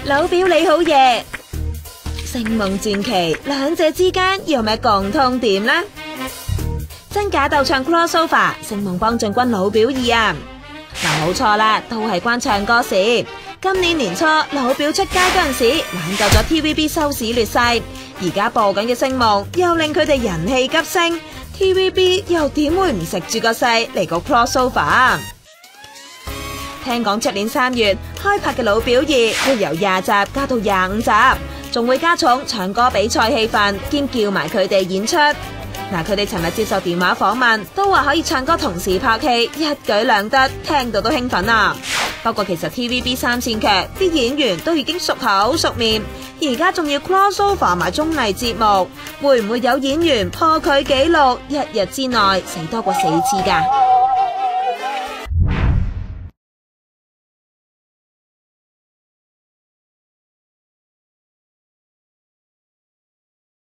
老表你好嘢！星夢傳奇，兩者之間有咩共通點呢？真假鬥唱 crossover， 星夢幫進軍老表二啊！嗱，冇錯啦，都係關唱歌事。今年年初，老表出街嗰陣時，挽救咗 TVB 收視劣勢，而家播緊嘅星夢又令佢哋人氣急升。TVB 又點會唔食住個勢嚟個 crossover 啊？聽講出年3月開拍嘅老表二會由20集加到25集，仲會加重唱歌比賽氣氛，兼叫埋佢哋演出。嗱，佢哋尋日接受電話訪問，都話可以唱歌同時拍戲，一舉兩得，聽到都興奮啊！不過其實 TVB 3線劇啲演員都已經熟口熟面，而家仲要 crossover 埋綜藝節目，會唔會有演員破佢紀錄，1日之內死多過4次㗎？